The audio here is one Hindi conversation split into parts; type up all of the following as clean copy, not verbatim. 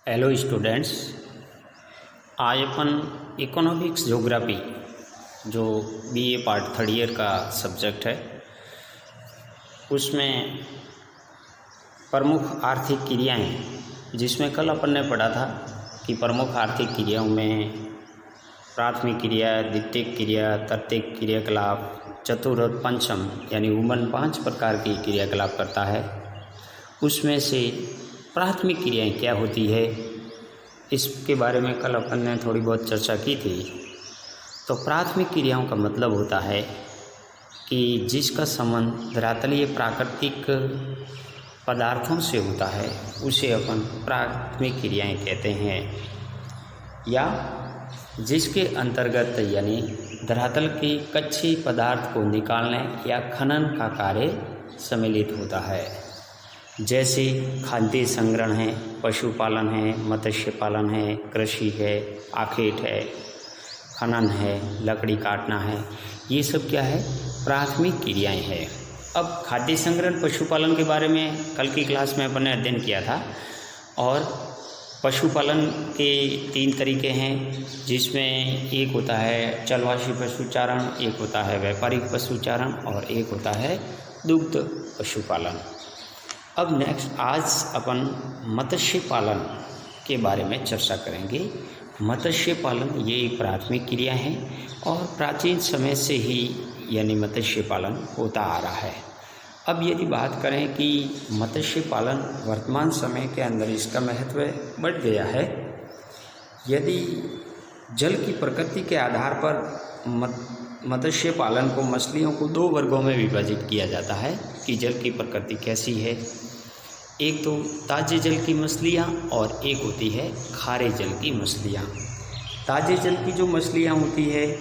हेलो स्टूडेंट्स, आज अपन इकोनॉमिक्स ज्योग्राफी जो बीए पार्ट थर्ड ईयर का सब्जेक्ट है उसमें प्रमुख आर्थिक क्रियाएं, जिसमें कल अपन ने पढ़ा था कि प्रमुख आर्थिक क्रियाओं में प्राथमिक क्रिया, द्वितीयक क्रिया, तृतीयक क्रियाकलाप, चतुर्थ और पंचम यानी उमन 5 प्रकार की क्रियाकलाप करता है। उसमें से प्राथमिक क्रियाएं क्या होती है इसके बारे में कल अपन ने थोड़ी बहुत चर्चा की थी। तो प्राथमिक क्रियाओं का मतलब होता है कि जिसका संबंध धरातलीय प्राकृतिक पदार्थों से होता है उसे अपन प्राथमिक क्रियाएं कहते हैं, या जिसके अंतर्गत यानी धरातल के कच्चे पदार्थ को निकालने या खनन का कार्य सम्मिलित होता है। जैसे खाद्य संग्रहण है, पशुपालन है, मत्स्य पालन है, कृषि है, आखेट है, खनन है, लकड़ी काटना है, ये सब क्या है? प्राथमिक क्रियाएं हैं। अब खाद्य संग्रहण, पशुपालन के बारे में कल की क्लास में अपन ने अध्ययन किया था। और पशुपालन के 3 तरीके हैं, जिसमें एक होता है चलवासी पशुचारण, एक होता है व्यापारिक पशुचारण और एक होता है दुग्ध पशुपालन। अब नेक्स्ट आज अपन मत्स्य पालन के बारे में चर्चा करेंगे। मत्स्य पालन ये एक प्राथमिक क्रिया है और प्राचीन समय से ही यानी मत्स्य पालन होता आ रहा है। अब यदि बात करें कि मत्स्य पालन वर्तमान समय के अंदर इसका महत्व बढ़ गया है। यदि जल की प्रकृति के आधार पर मत्स्य पालन को, मछलियों को 2 वर्गों में विभाजित किया जाता है कि जल की प्रकृति कैसी है। एक तो ताजे जल की मछलियाँ और एक होती है खारे जल की मछलियाँ। ताजे जल की जो मछलियाँ होती है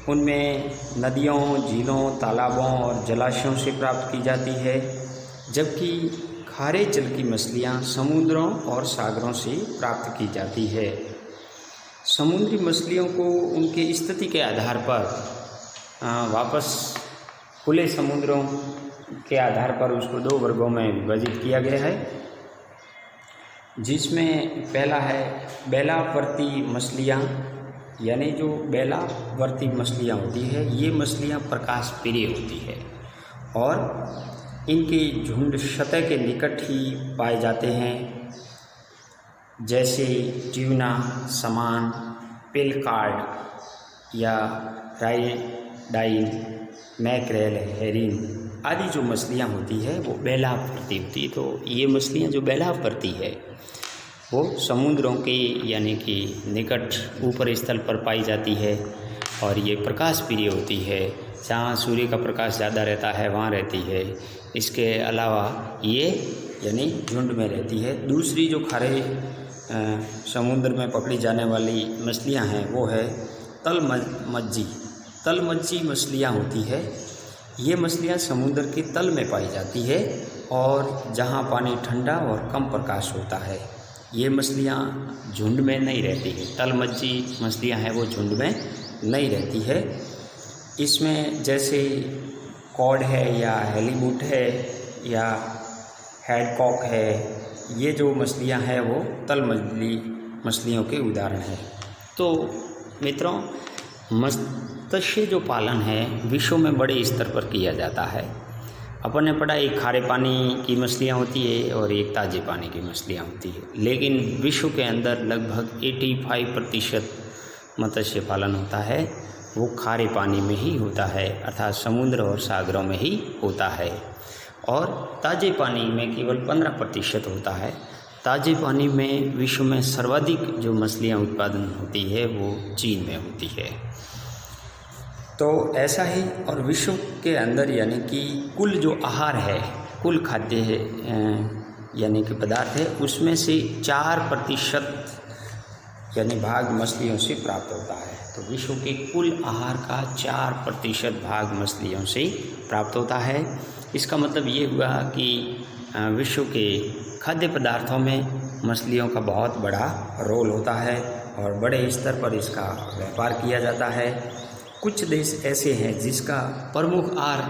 उनमें नदियों, झीलों, तालाबों और जलाशयों से प्राप्त की जाती है, जबकि खारे जल की मछलियाँ समुद्रों और सागरों से प्राप्त की जाती है। समुद्री मछलियों को उनके स्थिति के आधार पर वापस खुले समुद्रों के आधार पर उसको 2 वर्गों में विभाजित किया गया है, जिसमें पहला है बेलावर्ती मछलियाँ। यानी जो बेलावर्ती मछलियाँ होती है ये मछलियाँ प्रकाश प्रिय होती है और इनके झुंड सतह के निकट ही पाए जाते हैं, जैसे ट्यूना, समान, पेलकार्ड या राइडाइन, मैकरेल, हेरिन आदि जो मछलियाँ होती है वो बेलावर्ती होती है। तो ये मछलियाँ जो बेलावर्ती है वो समुद्रों के यानी कि निकट ऊपर स्थल पर पाई जाती है और ये प्रकाश प्रिय होती है। जहाँ सूर्य का प्रकाश ज़्यादा रहता है वहाँ रहती है। इसके अलावा ये यानी झुंड में रहती है। दूसरी जो खारे समुद्र में पकड़ी जाने वाली मछलियाँ हैं वो है तलमज्जी मछलियाँ होती है। ये मछलियाँ समुद्र के तल में पाई जाती है और जहाँ पानी ठंडा और कम प्रकाश होता है। ये मछलियाँ झुंड में नहीं रहती है। तलमज्जी मछलियाँ हैं वो झुंड में नहीं रहती है। इसमें जैसे कॉड है या हेलीबुट है या हैडकॉक है, ये जो मछलियाँ हैं वो तलमज्जी मछलियों के उदाहरण हैं। तो मित्रों, मत्स्य जो पालन है विश्व में बड़े स्तर पर किया जाता है। अपन ने पढ़ा एक खारे पानी की मछलियाँ होती है और एक ताजे पानी की मछलियाँ होती है, लेकिन विश्व के अंदर लगभग 85% मत्स्य पालन होता है वो खारे पानी में ही होता है, अर्थात समुद्र और सागरों में ही होता है। और ताजे पानी में केवल 15% होता है। ताजे पानी में विश्व में सर्वाधिक जो मछलियाँ उत्पादन होती है वो चीन में होती है। तो ऐसा ही और विश्व के अंदर यानी कि कुल जो आहार है, कुल खाद्य है यानी कि पदार्थ है, उसमें से 4% यानी भाग मछलियों से प्राप्त होता है। तो विश्व के कुल आहार का 4% भाग मछलियों से प्राप्त होता है। इसका मतलब ये हुआ कि विश्व के खाद्य पदार्थों में मछलियों का बहुत बड़ा रोल होता है और बड़े स्तर पर इसका व्यापार किया जाता है। कुछ देश ऐसे हैं जिसका प्रमुख आहार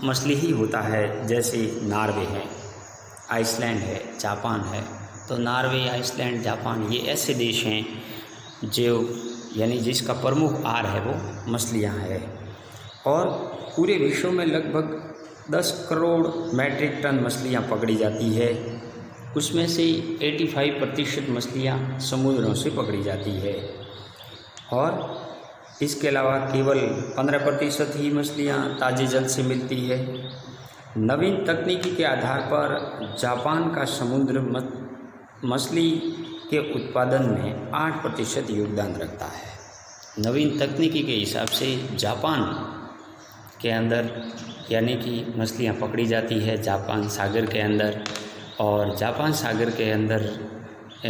मछली ही होता है, जैसे नॉर्वे है, आइसलैंड है, जापान है। तो नॉर्वे, आइसलैंड, जापान ये ऐसे देश हैं जो यानी जिसका प्रमुख आहार है वो मछलियाँ है। और पूरे विश्व में लगभग 10 करोड़ मैट्रिक टन मछलियाँ पकड़ी जाती है। उसमें से 85% मछलियाँ समुद्रों से पकड़ी जाती है और इसके अलावा केवल 15% ही मछलियाँ ताज़े जल से मिलती है। नवीन तकनीकी के आधार पर जापान का समुद्र मछली के उत्पादन में 8% योगदान रखता है। नवीन तकनीकी के हिसाब से जापान के अंदर यानी कि मछलियाँ पकड़ी जाती है जापान सागर के अंदर, और जापान सागर के अंदर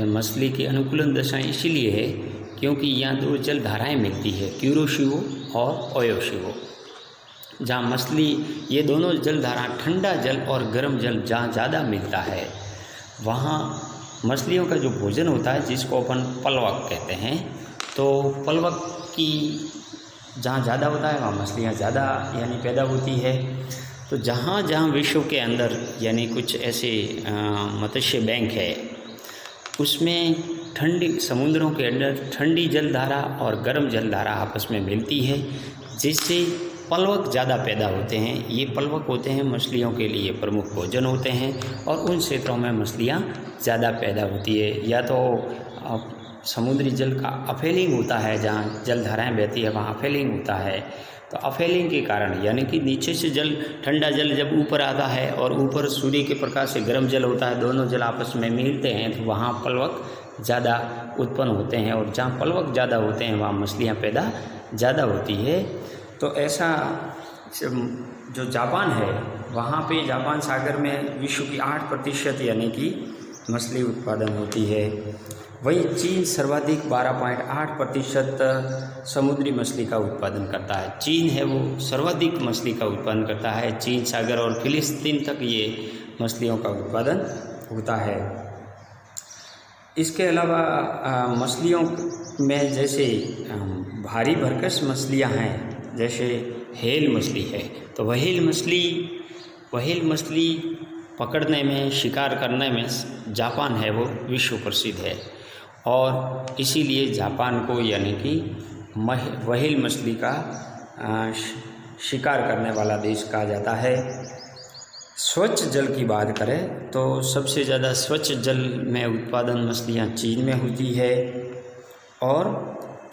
मछली की अनुकूलन दशाएँ इसीलिए है क्योंकि यहाँ 2 जल धाराएँ मिलती है, क्यूरोशिवो और ओयोशिवो, जहाँ मछली ये दोनों जल धारा ठंडा जल और गर्म जल जहाँ ज़्यादा मिलता है वहाँ मछलियों का जो भोजन होता है जिसको अपन पलवक कहते हैं, तो पलवक की जहाँ ज़्यादा होता है वहाँ मछलियाँ ज़्यादा यानी पैदा होती है। तो जहाँ जहाँ विश्व के अंदर यानी कुछ ऐसे मत्स्य बैंक है उसमें ठंडी समुद्रों के अंदर ठंडी जलधारा और गर्म जलधारा आपस में मिलती है जिससे पलवक ज़्यादा पैदा होते हैं। ये पलवक होते हैं मछलियों के लिए प्रमुख भोजन होते हैं और उन क्षेत्रों में मछलियाँ ज़्यादा पैदा होती है। या तो समुद्री जल का अफेलिंग होता है, जहाँ जलधाराएँ बहती है वहाँ अफेलिंग होता है, तो अफेलिंग के कारण यानी कि नीचे से जल ठंडा जल जब ऊपर आता है और ऊपर सूर्य के प्रकाश से गर्म जल होता है, दोनों जल आपस में मिलते हैं तो वहाँ पलवक ज़्यादा उत्पन्न होते हैं और जहाँ पलवक ज़्यादा होते हैं वहाँ मछलियाँ पैदा ज़्यादा होती है। तो ऐसा जो जापान है वहाँ पे जापान सागर में विश्व की 8% यानी कि मछली उत्पादन होती है। वहीं चीन सर्वाधिक 12.8% समुद्री मछली का उत्पादन करता है। चीन है वो सर्वाधिक मछली का उत्पादन करता है। चीन सागर और फिलिस्तीन तक ये मछलियों का उत्पादन होता है। इसके अलावा मछलियों में जैसे भारी भरकश मछलियां हैं, जैसे हेल मछली है, तो व्हेल मछली पकड़ने में, शिकार करने में जापान है वो विश्व प्रसिद्ध है और इसीलिए जापान को यानी कि व्हेल मछली का शिकार करने वाला देश कहा जाता है। स्वच्छ जल की बात करें तो सबसे ज़्यादा स्वच्छ जल में उत्पादन मछलियाँ चीन में होती है और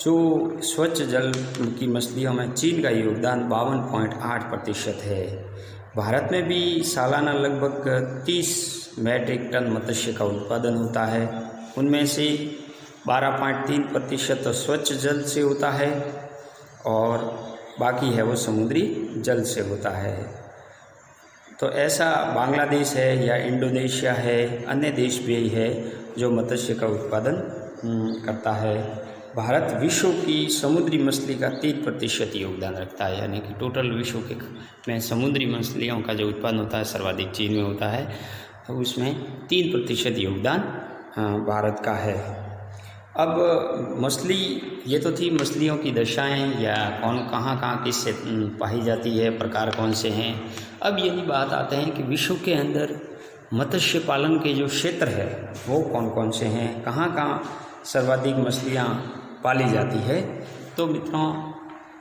जो स्वच्छ जल की मछलियों में चीन का योगदान 52.8% है। भारत में भी सालाना लगभग 30 मैट्रिक टन मत्स्य का उत्पादन होता है। उनमें से 12.3% स्वच्छ जल से होता है और बाकी है वो समुद्री जल से होता है। तो ऐसा बांग्लादेश है या इंडोनेशिया है, अन्य देश भी है जो मत्स्य का उत्पादन करता है। भारत विश्व की समुद्री मछली का 3% योगदान रखता है, यानी कि टोटल विश्व के में समुद्री मछलियों का जो उत्पादन होता है सर्वाधिक चीन में होता है, तो उसमें 3% योगदान भारत का है। अब मछली, ये तो थी मछलियों की दशाएं या कौन कहाँ किससे पाई जाती है, प्रकार कौन से हैं। अब यही बात आते हैं कि विश्व के अंदर मत्स्य पालन के जो क्षेत्र है वो कौन कौन से हैं, कहाँ सर्वाधिक मछलियाँ पाली जाती है। तो मित्रों,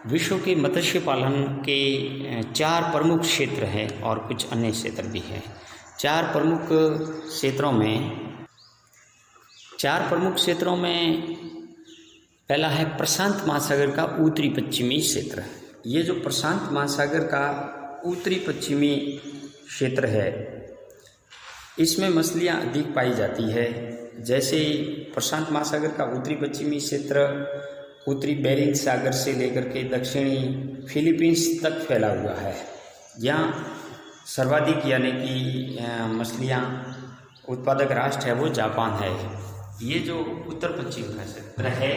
विश्व के मत्स्य पालन के 4 प्रमुख क्षेत्र हैं और कुछ अन्य क्षेत्र भी हैं। 4 प्रमुख क्षेत्रों में पहला है प्रशांत महासागर का उत्तरी पश्चिमी क्षेत्र। ये जो प्रशांत महासागर का उत्तरी पश्चिमी क्षेत्र है, इसमें मछलियाँ अधिक पाई जाती है। जैसे प्रशांत महासागर का उत्तरी पश्चिमी क्षेत्र उत्तरी बेरिंग सागर से लेकर के दक्षिणी फिलीपींस तक फैला हुआ है। यहाँ सर्वाधिक यानी कि मछलियाँ उत्पादक राष्ट्र है वो जापान है। ये जो उत्तर पश्चिम का क्षेत्र है,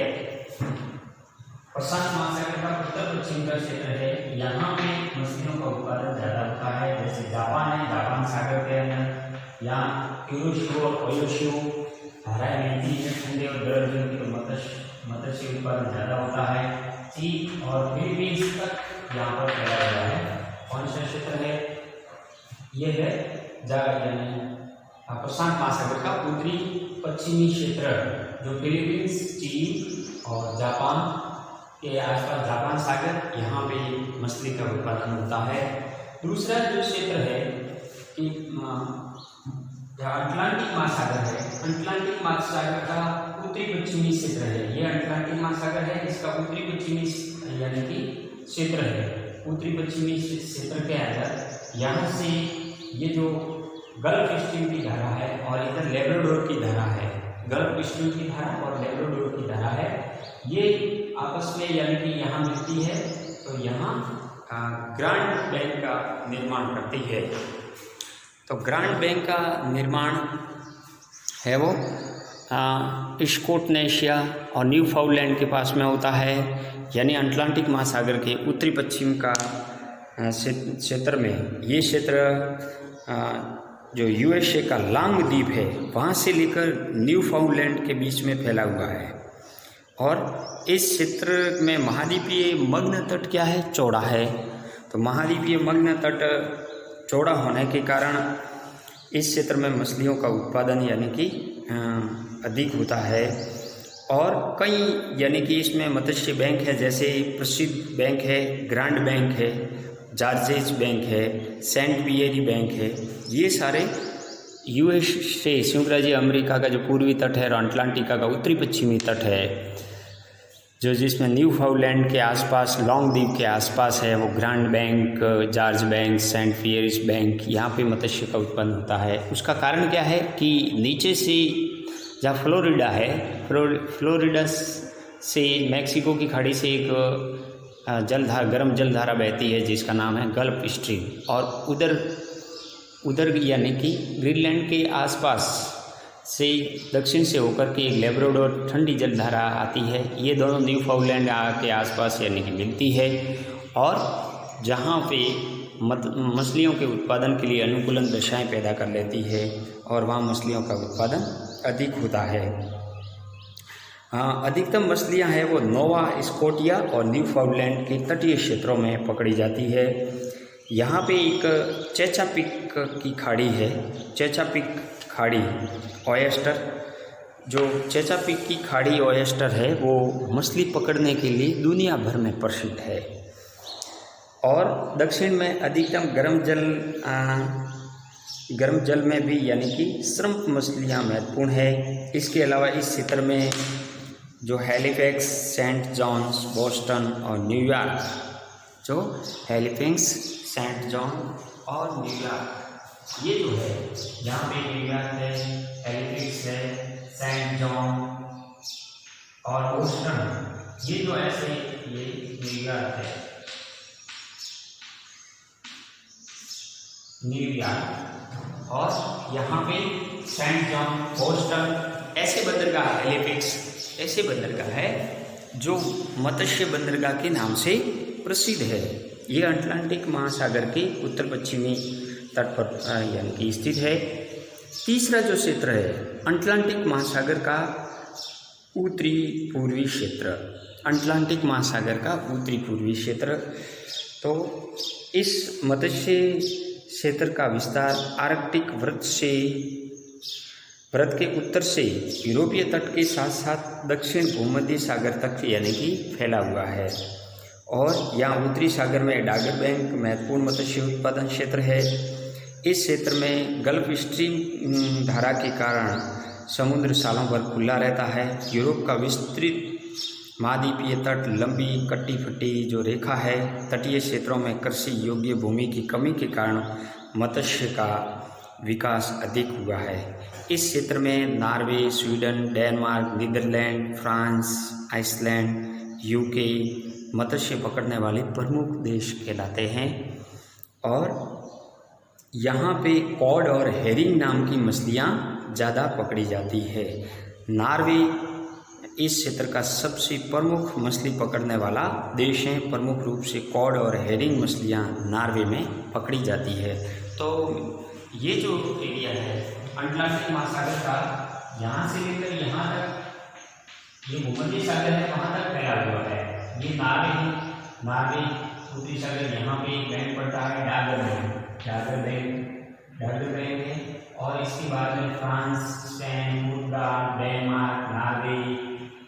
प्रशांत महासागर का उत्तर पश्चिम का क्षेत्र है, यहाँ पे मछलियों का उत्पादन ज़्यादा होता है। जैसे जापान है, जापान सागर के अंदर यहाँ क्यूरोशिवो और ओयोशिवो धाराएं मिलती है। ठंडे और गर्म जल की मत्स्य उत्पादन ज़्यादा होता है। चीन और फिलीपींस तक यहाँ पर फैला हुआ है। कौन सा क्षेत्र है? ये है यानी प्रशांत महासागर का उत्तरी पश्चिमी क्षेत्र जो फिलीपींस, चीन और जापान के आसपास, जापान सागर, यहाँ पे मछली का उत्पादन होता है। दूसरा जो क्षेत्र है कि अटलांटिक महासागर है, अटलांटिक महासागर का उत्तरी पश्चिमी क्षेत्र है। ये अटलांटिक महासागर है, इसका उत्तरी पश्चिमी यानी कि क्षेत्र है। उत्तरी पश्चिमी क्षेत्र के अंदर यहाँ से ये जो गल्फ स्ट्रीम की धारा है और इधर लेब्राडोर की धारा है, गल्फ स्ट्रीम की धारा और लेब्राडोर की धारा है, ये आपस में यानी कि यहाँ मिलती है तो यहाँ ग्रांड बैंक का निर्माण करती है। तो ग्रांड बैंक का निर्माण है वो स्कॉटनेशिया और न्यूफाउंडलैंड के पास में होता है, यानी अटलांटिक महासागर के उत्तरी पश्चिम का क्षेत्र में। ये क्षेत्र जो यूएसए का लॉन्ग द्वीप है वहाँ से लेकर न्यूफाउंडलैंड के बीच में फैला हुआ है। और इस क्षेत्र में महाद्वीपीय मग्न तट क्या है? चौड़ा है। तो महाद्वीपीय मग्न तट चौड़ा होने के कारण इस क्षेत्र में मछलियों का उत्पादन यानी कि अधिक होता है। और कई यानी कि इसमें मत्स्य बैंक है, जैसे प्रसिद्ध बैंक है ग्रांड बैंक है, जॉर्जेस बैंक है, सेंट पियरी बैंक है। ये सारे यूएस से संयुक्त राज्य अमेरिका का जो पूर्वी तट है और अटलांटिका का उत्तरी पश्चिमी तट है, जो जिसमें न्यूफाउंडलैंड के आसपास, लॉन्ग द्वीप के आसपास है, वो Grand Bank, George Bank, Saint Pierre Bank, यहाँ पे मत्स्य का उत्पन्न होता है। उसका कारण क्या है कि नीचे से जहाँ फ्लोरिडा है, फ्लोरिडा से मैक्सिको की खाड़ी से एक गर्म जलधारा बहती है जिसका नाम है गल्फ स्ट्रीम, और उधर यानी कि ग्रीनलैंड के आसपास से दक्षिण से होकर के एक लेब्राडोर ठंडी जलधारा आती है। ये दोनों न्यूफाउंडलैंड के आसपास यानी कि मिलती है, और जहाँ पे मछलियों के उत्पादन के लिए अनुकूलन दशाएं पैदा कर लेती है और वहाँ मछलियों का उत्पादन अधिक होता है। अधिकतम मछलियाँ हैं वो नोवा स्कॉटिया और न्यूफाउंडलैंड के तटीय क्षेत्रों में पकड़ी जाती है। यहाँ पे एक चेसापीक की खाड़ी है, चेसापीक खाड़ी ऑयस्टर, जो चेसापीक की खाड़ी ऑयस्टर है वो मछली पकड़ने के लिए दुनिया भर में प्रसिद्ध है। और दक्षिण में अधिकतम गर्म जल में भी यानी कि श्रम्प मछलियाँ महत्वपूर्ण है। इसके अलावा इस क्षेत्र में जो हैलिफैक्स, सेंट जॉन्स, बोस्टन और न्यूयॉर्क, जो हैलिफैक्स, सेंट जॉन और न्यूयॉर्क, ये जो है यहाँ पे न्यूयॉर्क है, हैलिफैक्स है, सेंट जॉन और बोस्टन, ये जो ऐसे ये न्यूयॉर्क है, न्यूयॉर्क, और यहाँ पे सेंट जॉन, बोस्टन, ऐसे बंदरगाह, हैलिफैक्स ऐसे बंदरगाह है जो मत्स्य बंदरगाह के नाम से प्रसिद्ध है। ये अटलांटिक महासागर के उत्तर पश्चिमी तट पर यानी कि स्थित है। तीसरा जो क्षेत्र है अटलांटिक महासागर का उत्तरी पूर्वी क्षेत्र, अटलांटिक महासागर का उत्तरी पूर्वी क्षेत्र। तो इस मत्स्य क्षेत्र का विस्तार आर्कटिक वृत्त के उत्तर से यूरोपीय तट के साथ साथ दक्षिण भूमध्य सागर तक यानी कि फैला हुआ है। और यहाँ उत्तरी सागर में डागर बैंक महत्वपूर्ण मत्स्य उत्पादन क्षेत्र है। इस क्षेत्र में गल्फ स्ट्रीम धारा के कारण समुद्र सालों भर खुला रहता है। यूरोप का विस्तृत महाद्वीपीय तट लंबी कट्टी फट्टी जो रेखा है, तटीय क्षेत्रों में कृषि योग्य भूमि की कमी के कारण मत्स्य का विकास अधिक हुआ है। इस क्षेत्र में Norway, Sweden, Denmark, Netherlands, France, Iceland, UK मत्स्य पकड़ने वाले प्रमुख देश कहलाते हैं। और यहाँ पे कॉड और हेरिंग नाम की मछलियाँ ज़्यादा पकड़ी जाती है। नॉर्वे इस क्षेत्र का सबसे प्रमुख मछली पकड़ने वाला देश है। प्रमुख रूप से कॉड और हेरिंग मछलियाँ नॉर्वे में पकड़ी जाती है। तो ये जो एरिया है अटलांटिक महासागर का, यहाँ से लेकर यहाँ तक ये भूमध्य सागर है, वहाँ तक फैला हुआ है। ये नॉर्वे उत्तरी सागर, यहाँ पे बैंक पड़ता है डागर बैंक है। और इसके बाद में फ्रांस, स्पेन, पुर्तगाल, Denmark, Norway,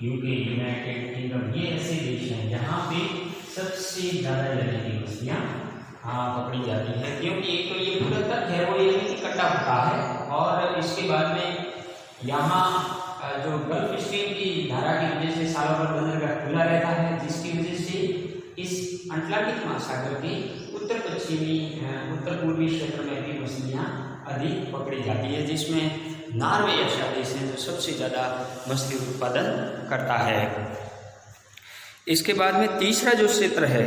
UK, United Kingdom, ये ऐसे देश हैं जहाँ पे सबसे ज़्यादा यानी कि मछलियाँ पकड़ी जाती है। क्योंकि एक तो ये पूरा तक है वो यानी कि कटा फटा है, और इसके बाद में यहाँ जो गल्फ स्ट्रीम की धारा की वजह से सालों भर बंदरगाह खुला रहता है, जिसकी वजह से इस अटलांटिक महासागर के उत्तर पश्चिमी उत्तर पूर्वी क्षेत्र में भी मछलियाँ अधिक पकड़ी जाती है, जिसमें नॉर्वे ऐसा देश है जो सबसे ज़्यादा मछली उत्पादन करता है। इसके बाद में तीसरा जो क्षेत्र है,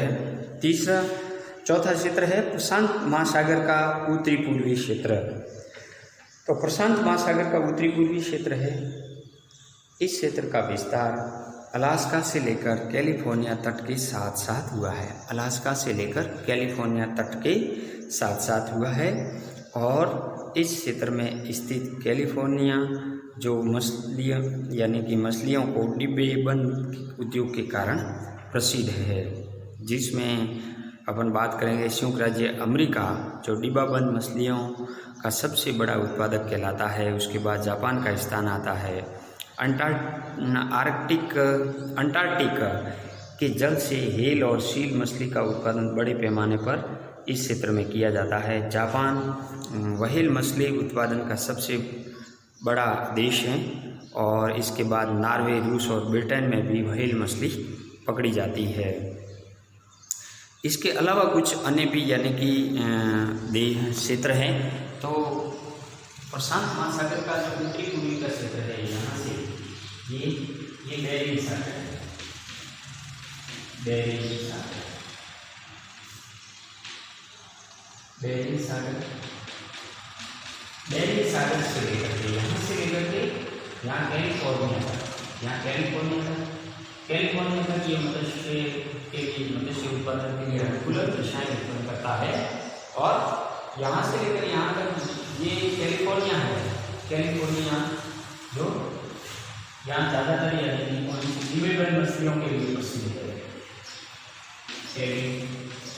चौथा क्षेत्र है प्रशांत महासागर का उत्तरी पूर्वी क्षेत्र। तो प्रशांत महासागर का उत्तरी पूर्वी क्षेत्र है, इस क्षेत्र का विस्तार अलास्का से लेकर कैलिफोर्निया तट के साथ साथ हुआ है। अलास्का से लेकर कैलिफोर्निया तट के साथ साथ हुआ है, और इस क्षेत्र में स्थित कैलिफोर्निया जो मछलियाँ यानी कि मछलियों को डिब्बे बंद उद्योग के कारण प्रसिद्ध है, जिसमें अपन बात करेंगे संयुक्त राज्य अमेरिका जो डिब्बाबंद मछलियों का सबसे बड़ा उत्पादक कहलाता है। उसके बाद जापान का स्थान आता है। अंटार्कटिक के जल से हेल और सील मछली का उत्पादन बड़े पैमाने पर इस क्षेत्र में किया जाता है। जापान व्हेल मछली उत्पादन का सबसे बड़ा देश है, और इसके बाद नॉर्वे, रूस और ब्रिटेन में भी व्हेल मछली पकड़ी जाती है। इसके अलावा कुछ अन्य भी यानी कि क्षेत्र हैं। तो प्रशांत महासागर का जो उत्तरी पूर्वी का क्षेत्र है, यहाँ से ये बेरिंग सागर है, बेरिंग सागर से लेकर के यहाँ से लेकर के यहाँ कैलिफोर्निया तक ये मत्स्य के लिए मत्स्य उत्पादन के लिए अनुकूल दिशाएं उत्पन्न करता है। और यहाँ से लेकर यहाँ तक ये कैलिफोर्निया है, कैलिफोर्निया जो यहाँ ज़्यादातर यानी कि डिब्बेबंद मछलियों के लिए प्रसिद्ध है। कैलिफोर्निया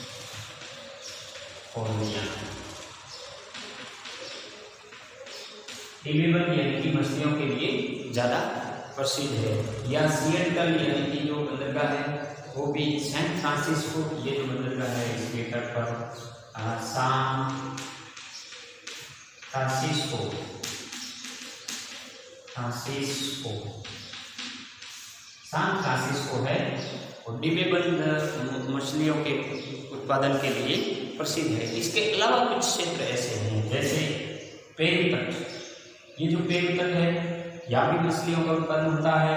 डिब्बेबंद यानी कि मछलियों के लिए ज़्यादा प्रसिद्ध है। या सिएटल यानी कि जो बंदरगाह है वो भी सैन फ्रांसिस्को, ये जो बंदरगाह है इसके तट पर सैन फ्रांसिस्को है, और डिब्बेबंद मछलियों के उत्पादन के लिए प्रसिद्ध है। इसके अलावा कुछ क्षेत्र ऐसे हैं जैसे पेरू तट, ये जो पेरू तट है यहाँ भी मछलियों का उत्पादन होता है।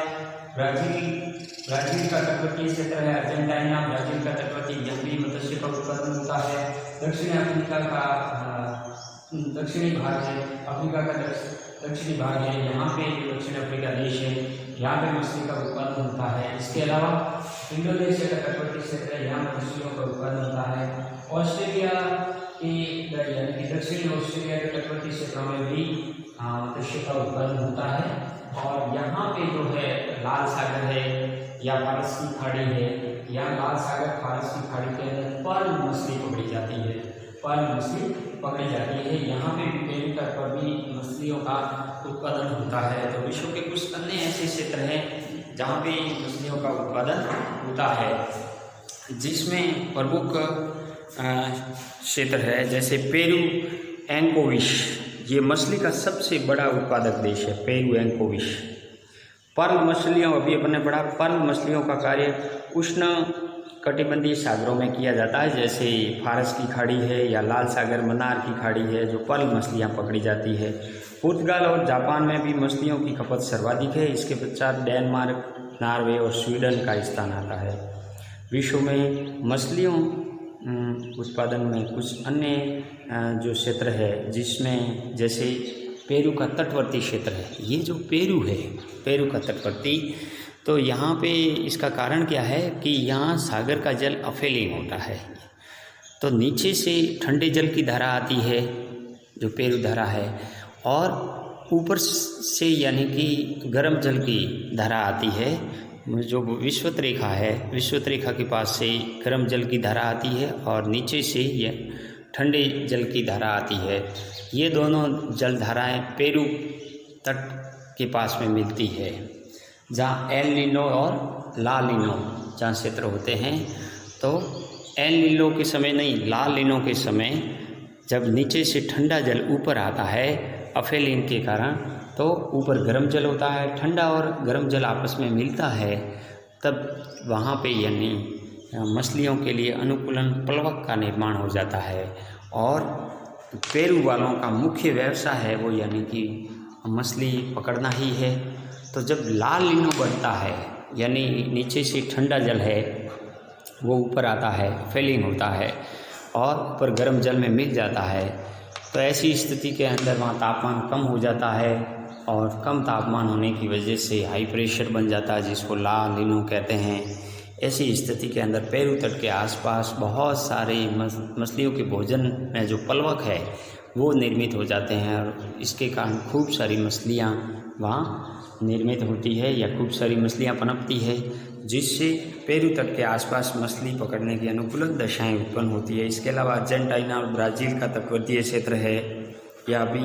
ब्राजील का तटवर्तीय क्षेत्र है, अर्जेंटीना ब्राजील का तटवर्ती, यहाँ भी मत्स्य का उत्पादन होता है। दक्षिण अफ्रीका का दक्षिणी भाग है, अफ्रीका का दक्षिणी भाग है, यहाँ पे दक्षिण अफ्रीका देश है, यहाँ पे मछली का उत्पादन होता है। इसके अलावा इंडोनेशिया का तटवर्ती क्षेत्र है, यहाँ मछलियों का उत्पादन होता है। ऑस्ट्रेलिया के यानी कि दक्षिणी ऑस्ट्रेलिया के तटवर्ती क्षेत्रों में भी मत्स्य का उत्पादन होता है। और यहाँ पे जो है लाल सागर है या फारस की खाड़ी है, या लाल सागर फारस की खाड़ी के अंदर पर्ल मछली पकड़ी जाती है, पर्ल मछली पकड़ी जाती है। यहाँ पे भी पेरू तट पर भी मछलियों का उत्पादन होता है। तो विश्व के कुछ अन्य ऐसे क्षेत्र हैं जहाँ पे मछलियों का उत्पादन होता है, जिसमें प्रमुख क्षेत्र है जैसे पेरू एंकोविश, ये मछली का सबसे बड़ा उत्पादक देश है पेरू एंकोविश। पर्ल मछलियों, अभी अपने पढ़ा, पर्ल मछलियों का कार्य उष्ण कटिबंधीय सागरों में किया जाता है, जैसे फारस की खाड़ी है या लाल सागर मन्नार की खाड़ी है, जो पर्ल मछलियाँ पकड़ी जाती है। पुर्तगाल और जापान में भी मछलियों की खपत सर्वाधिक है। इसके पश्चात डेनमार्क, नॉर्वे और स्वीडन का स्थान आता है। विश्व में मछलियों उत्पादन में कुछ अन्य जो क्षेत्र है, जिसमें जैसे पेरू का तटवर्ती क्षेत्र है, ये जो पेरू है, पेरू का तटवर्ती, तो यहाँ पे इसका कारण क्या है कि यहाँ सागर का जल अफेलिंग होता है, तो नीचे से ठंडे जल की धारा आती है जो पेरू धारा है, और ऊपर से यानी कि गर्म जल की धारा आती है जो विषुवत रेखा है। विषुवत रेखा के पास से गर्म जल की धारा आती है और नीचे से यह ठंडे जल की धारा आती है। ये दोनों जल धाराएँ पेरू तट के पास में मिलती है, जहाँ एल नीनो और ला नीनो जहाँ क्षेत्र होते हैं। तो एल नीनो के समय नहीं, ला नीनो के समय जब नीचे से ठंडा जल ऊपर आता है अफेलिन के कारण, तो ऊपर गर्म जल होता है, ठंडा और गर्म जल आपस में मिलता है, तब वहाँ पे यानी मछलियों के लिए अनुकूलन प्लवक का निर्माण हो जाता है। और पेरू वालों का मुख्य व्यवसाय है वो यानी कि मछली पकड़ना ही है। तो जब लाल नीनो बढ़ता है यानी नीचे से ठंडा जल है वो ऊपर आता है, फीलिंग होता है और ऊपर गर्म जल में मिल जाता है, तो ऐसी स्थिति के अंदर वहाँ तापमान कम हो जाता है और कम तापमान होने की वजह से हाई प्रेशर बन जाता है, जिसको ला नीनो कहते हैं। ऐसी स्थिति के अंदर पेरू तट के आसपास बहुत सारे मछलियों के भोजन में जो प्लवक है वो निर्मित हो जाते हैं और इसके कारण खूब सारी मछलियाँ वहाँ निर्मित होती है या खूब सारी मछलियाँ पनपती है, जिससे पेरू तट के आसपास मछली पकड़ने की अनुकूलन दशाएं उत्पन्न होती है। इसके अलावा अर्जेंटीना और ब्राज़ील का तटवर्तीय क्षेत्र है, या अभी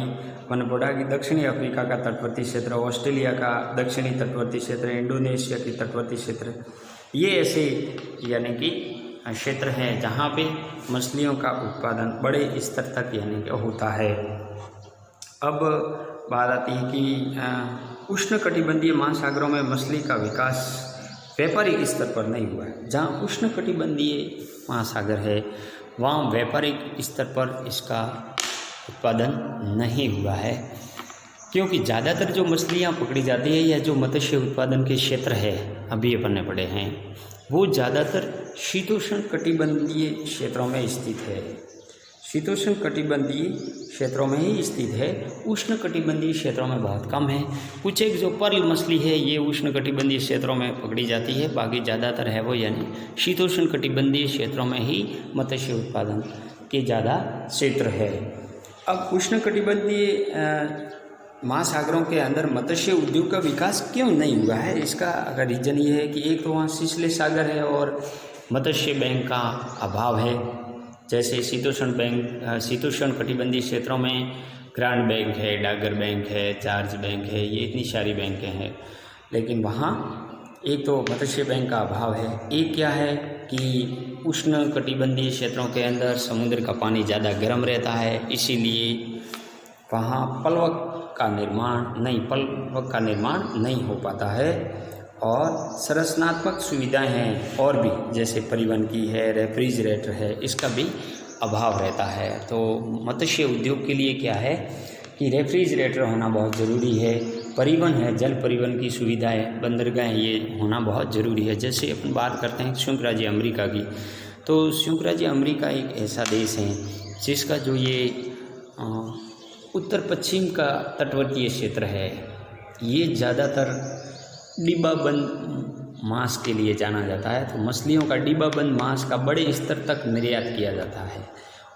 वनपोडा की दक्षिणी अफ्रीका का तटवर्ती क्षेत्र, ऑस्ट्रेलिया का दक्षिणी तटवर्ती क्षेत्र, इंडोनेशिया की तटवर्ती क्षेत्र, ये ऐसे यानी कि क्षेत्र हैं जहाँ पे मछलियों का उत्पादन बड़े स्तर तक यानी कि होता है। अब बात आती है कि उष्णकटिबंधीय महासागरों में मछली का विकास व्यापारिक स्तर पर नहीं हुआ है। जहाँ उष्णकटिबंधीय महासागर है वहाँ व्यापारिक स्तर पर इसका उत्पादन नहीं हुआ है, क्योंकि ज़्यादातर जो मछलियाँ पकड़ी जाती है या जो मत्स्य उत्पादन के क्षेत्र है अभी अपने पड़े हैं वो ज़्यादातर शीतोष्ण कटिबंधीय क्षेत्रों में स्थित है। शीतोष्ण कटिबंधीय क्षेत्रों में ही स्थित है, उष्ण कटिबंधीय क्षेत्रों में बहुत कम है। कुछ एक जो पर्ल मछली है ये उष्ण कटिबंधीय क्षेत्रों में पकड़ी जाती है, बाकी ज़्यादातर है वो यानी शीतोष्ण कटिबंधीय क्षेत्रों में ही मत्स्य उत्पादन के ज़्यादा क्षेत्र है। अब उष्ण कटिबंधीय महासागरों के अंदर मत्स्य उद्योग का विकास क्यों नहीं हुआ है, इसका अगर रीजन ये है कि एक तो वहाँ सिसले सागर है और मत्स्य बैंक का अभाव है। जैसे शीतोष्ण कटिबंधीय क्षेत्रों में ग्रांड बैंक है, डागर बैंक है, चार्ज बैंक है, ये इतनी सारी बैंकें हैं, लेकिन वहाँ एक तो मत्स्य बैंक का अभाव है। एक क्या है कि उष्ण कटिबंधीय क्षेत्रों के अंदर समुद्र का पानी ज़्यादा गर्म रहता है, इसीलिए वहाँ प्लवक का निर्माण नहीं हो पाता है। और संरचनात्मक सुविधाएं हैं और भी, जैसे परिवहन की है, रेफ्रिजरेटर है, इसका भी अभाव रहता है। तो मत्स्य उद्योग के लिए क्या है कि रेफ्रिजरेटर होना बहुत ज़रूरी है, परिवहन है, जल परिवहन की सुविधाएं, बंदरगाह ये होना बहुत ज़रूरी है। जैसे अपन बात करते हैं संयुक्त राज्य अमेरिका की, तो संयुक्त राज्य अमेरिका एक ऐसा देश है जिसका जो ये उत्तर पश्चिम का तटवर्तीय क्षेत्र है ये ज़्यादातर डिब्बाबंद मांस के लिए जाना जाता है। तो मछलियों का डिब्बाबंद मांस का बड़े स्तर तक निर्यात किया जाता है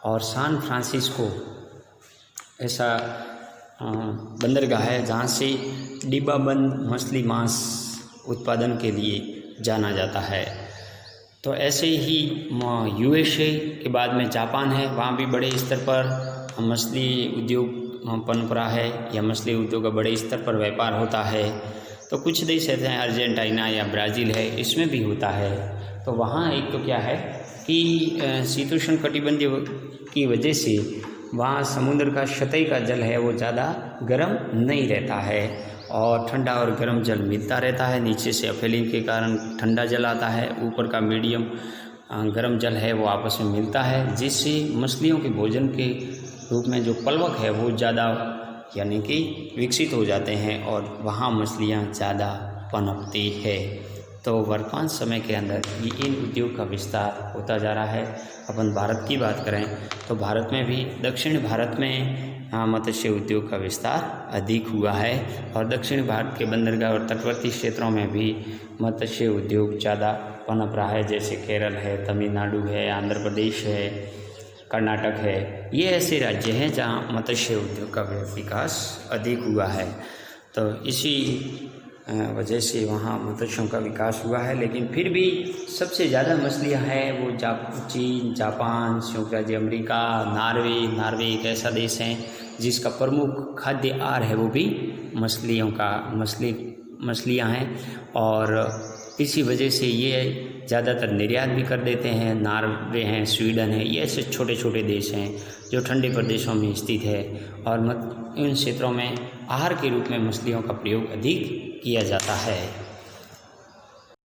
और सैन फ्रांसिस्को ऐसा बंदरगाह है जहाँ से डिब्बाबंद मछली मांस उत्पादन के लिए जाना जाता है। तो ऐसे ही यूएसए के बाद में जापान है, वहाँ भी बड़े स्तर पर मछली उद्योग पनप रहा है या मछली उद्योग का बड़े स्तर पर व्यापार होता है। तो कुछ देश ऐसे हैं, अर्जेंटीना या ब्राज़ील है, इसमें भी होता है। तो वहाँ एक तो क्या है कि शीतोष्ण कटिबंधीय की वजह से वहाँ समुद्र का सतही का जल है वो ज़्यादा गर्म नहीं रहता है और ठंडा और गर्म जल मिलता रहता है। नीचे से अफेलिंग के कारण ठंडा जल आता है, ऊपर का मीडियम गर्म जल है वो आपस में मिलता है, जिससे मछलियों के भोजन के रूप में जो प्लवक है वो ज़्यादा यानी कि विकसित हो जाते हैं और वहाँ मछलियाँ ज़्यादा पनपती है। तो वर्तमान समय के अंदर ये इन उद्योग का विस्तार होता जा रहा है। अपन भारत की बात करें तो भारत में भी दक्षिण भारत में मत्स्य उद्योग का विस्तार अधिक हुआ है और दक्षिण भारत के बंदरगाह और तटवर्ती क्षेत्रों में भी मत्स्य उद्योग ज़्यादा पनप रहा है। जैसे केरल है, तमिलनाडु है, आंध्र प्रदेश है, कर्नाटक है, ये ऐसे राज्य हैं जहाँ मत्स्य उद्योग का विकास अधिक हुआ है। तो इसी वजह से वहाँ मत्स्यों का विकास हुआ है। लेकिन फिर भी सबसे ज़्यादा मछलियाँ हैं वो चीन, जापान, संयुक्त राज्य अमेरिका, नार्वे एक ऐसा देश है जिसका प्रमुख खाद्य आहार है वो भी मछलियाँ हैं। और इसी वजह से ये ज़्यादातर निर्यात भी कर देते हैं। नार्वे हैं, स्वीडन है, ये ऐसे छोटे छोटे देश हैं जो ठंडे प्रदेशों में स्थित है और इन क्षेत्रों में आहार के रूप में मछलियों का प्रयोग अधिक किया जाता है।